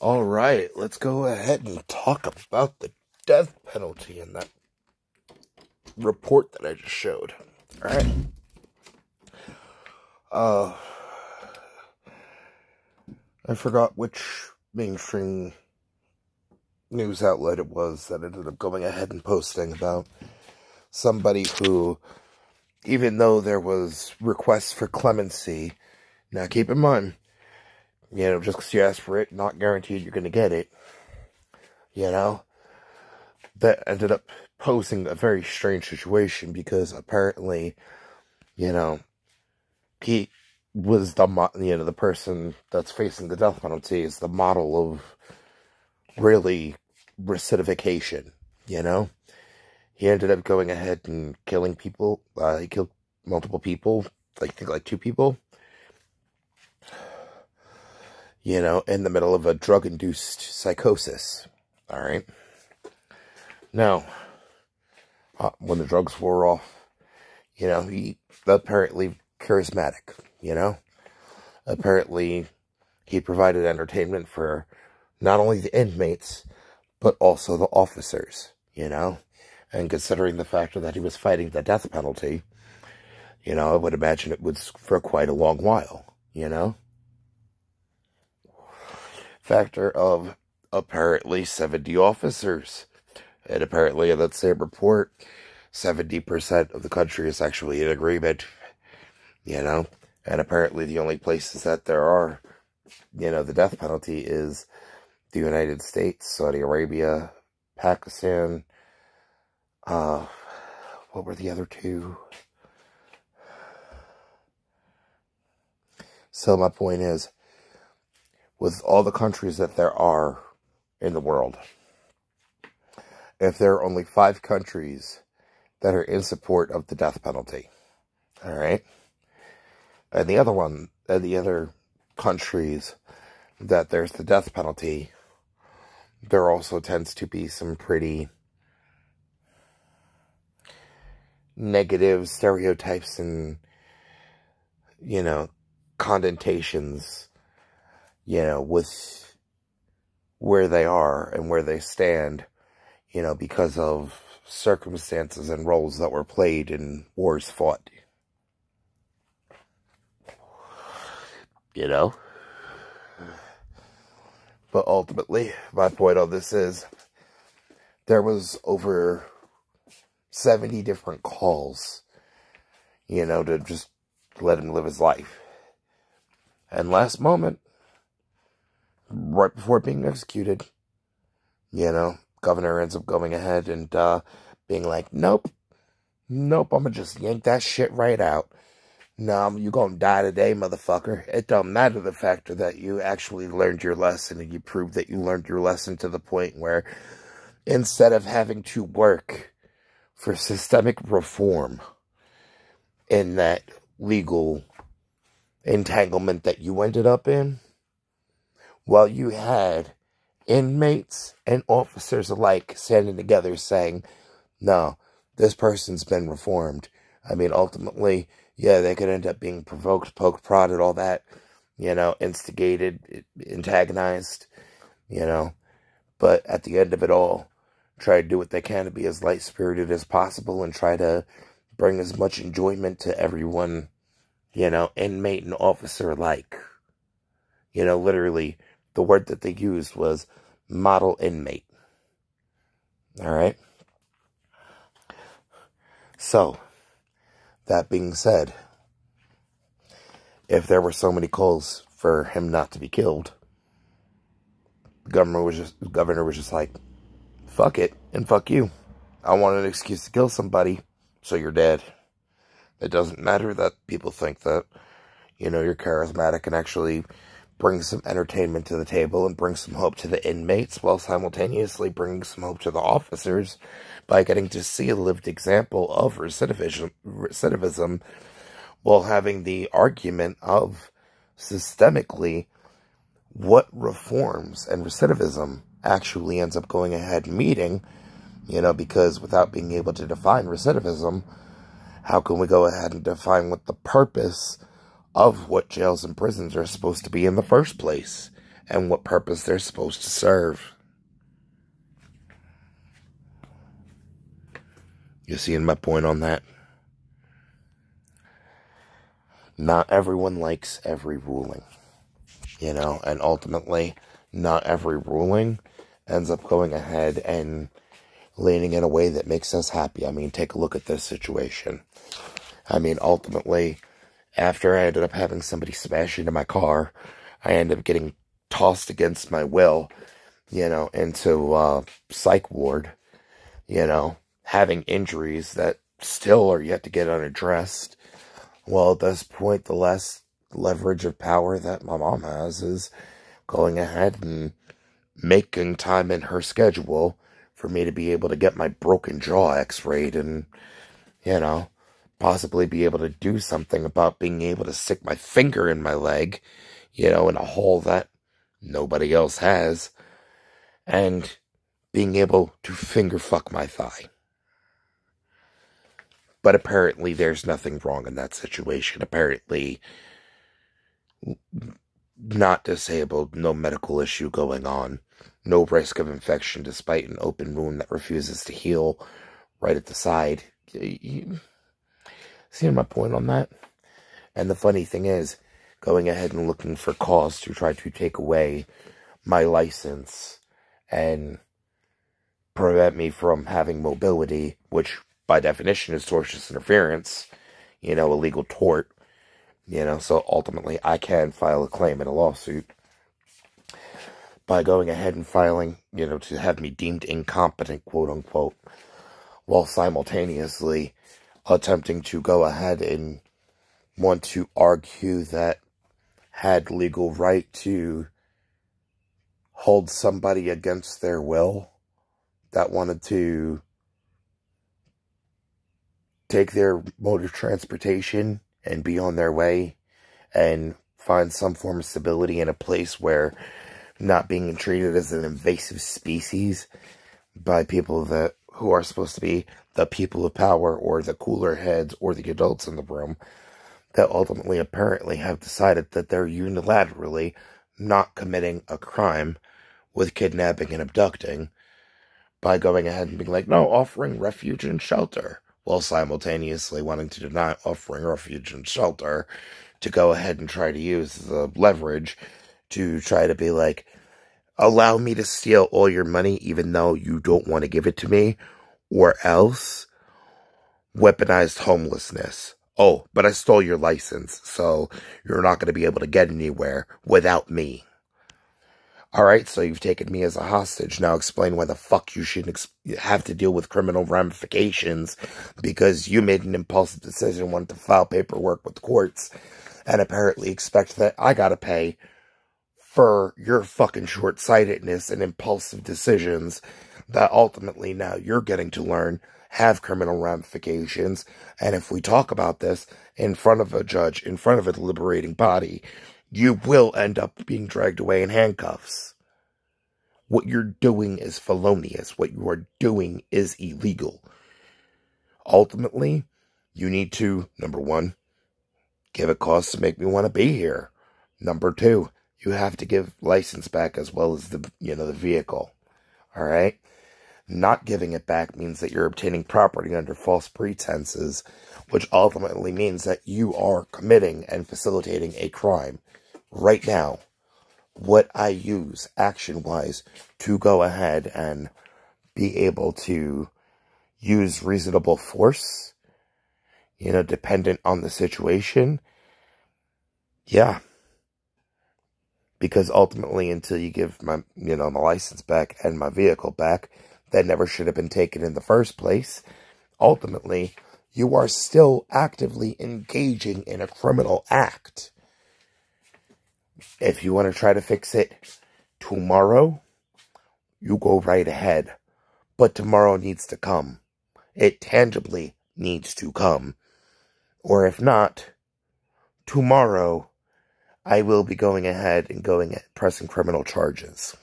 All right, let's go ahead and talk about the death penalty in that report that I just showed. All right. I forgot which mainstream news outlet it was that ended up going ahead and posting about somebody who, even though there was requests for clemency, now keep in mind, just because you ask for it, not guaranteed you're going to get it, that ended up posing a very strange situation because apparently, he was the person that's facing the death penalty is the model of really recidification, He ended up going ahead and killing people. He killed multiple people, I think like 2 people, in the middle of a drug-induced psychosis. All right. Now, when the drugs wore off, he apparently charismatic, Apparently, he provided entertainment for not only the inmates, but also the officers, And considering the factor that he was fighting the death penalty, I would imagine it was for quite a long while, Factor of apparently 70 officers. And apparently in that same report, 70% of the country is actually in agreement, And apparently the only places that there are, the death penalty is the United States, Saudi Arabia, Pakistan. What were the other 2? So my point is, with all the countries that there are in the world, if there are only 5 countries that are in support of the death penalty, all right, and the other countries that there's the death penalty, there also tends to be some pretty negative stereotypes and, connotations, with where they are and where they stand, because of circumstances and roles that were played in wars fought. But ultimately, my point on this is, there was over 70 different calls, to just let him live his life. And last moment, right before being executed, governor ends up going ahead and being like, nope, I'm gonna just yank that shit right out. No, you gonna die today, motherfucker. It don't matter the factor that you actually learned your lesson, and you proved that you learned your lesson to the point where instead of having to work for systemic reform in that legal entanglement that you ended up in, while you had inmates and officers alike standing together saying, no, this person's been reformed. I mean, ultimately, yeah, they could end up being provoked, poked, prodded, all that, instigated, antagonized, but at the end of it all, try to do what they can to be as light-spirited as possible and try to bring as much enjoyment to everyone, inmate and officer alike. Literally, the word that they used was model inmate. All right? So, that being said, if there were so many calls for him not to be killed, the governor was just like, fuck it, and fuck you. I want an excuse to kill somebody, so you're dead. It doesn't matter that people think that, you're charismatic and actually bring some entertainment to the table and bring some hope to the inmates, while simultaneously bringing some hope to the officers by getting to see a lived example of recidivism while having the argument of systemically what reforms and recidivism actually ends up going ahead meeting, because without being able to define recidivism, how can we go ahead and define what the purpose of what jails and prisons are supposed to be in the first place? and what purpose they're supposed to serve. You seeing my point on that? Not everyone likes every ruling, you know, and ultimately, not every ruling ends up going ahead and leaning in a way that makes us happy. I mean, take a look at this situation. I mean, ultimately, after I ended up having somebody smash into my car, I ended up getting tossed against my will, you know, into psych ward, you know, having injuries that still are yet to get unaddressed. Well, at this point, the less leverage of power that my mom has is going ahead and making time in her schedule for me to be able to get my broken jaw x-rayed and, you know, possibly be able to do something about being able to stick my finger in my leg, you know, in a hole that nobody else has, and being able to finger fuck my thigh. But apparently there's nothing wrong in that situation. Apparently, not disabled, no medical issue going on, no risk of infection despite an open wound that refuses to heal right at the side. You see my point on that? And the funny thing is, going ahead and looking for cause to try to take away my license and prevent me from having mobility, which by definition is tortious interference, you know, illegal tort, you know, so ultimately I can file a claim in a lawsuit by going ahead and filing, you know, to have me deemed incompetent, quote unquote, while simultaneously attempting to go ahead and want to argue that had legal right to hold somebody against their will that wanted to take their mode of transportation and be on their way and find some form of stability in a place where not being treated as an invasive species by people that who are supposed to be the people of power or the cooler heads or the adults in the room that ultimately apparently have decided that they're unilaterally not committing a crime with kidnapping and abducting by going ahead and being like, no, offering refuge and shelter, while simultaneously wanting to deny offering refuge and shelter to go ahead and try to use the leverage to try to be like, allow me to steal all your money even though you don't want to give it to me, or else weaponized homelessness. Oh, but I stole your license, so you're not going to be able to get anywhere without me. Alright, so you've taken me as a hostage. Now explain why the fuck you shouldn't have to deal with criminal ramifications because you made an impulsive decision, wanted to file paperwork with the courts, and apparently expect that I gotta pay for your fucking short-sightedness and impulsive decisions that ultimately now you're getting to learn have criminal ramifications. And if we talk about this in front of a judge, in front of a deliberating body, you will end up being dragged away in handcuffs. What you're doing is felonious. What you are doing is illegal. Ultimately, you need to, number one, give a cause to make me want to be here. Number two, you have to give license back as well as the, you know, the vehicle. All right? Not giving it back means that you're obtaining property under false pretenses, which ultimately means that you are committing and facilitating a crime. Right now, what I use action-wise to go ahead and be able to use reasonable force, you know, dependent on the situation, yeah. Because ultimately, until you give my, you know, my license back and my vehicle back, that never should have been taken in the first place, ultimately, you are still actively engaging in a criminal act. If you want to try to fix it tomorrow, you go right ahead. But tomorrow needs to come. It tangibly needs to come. Or if not, tomorrow I will be going ahead and pressing criminal charges.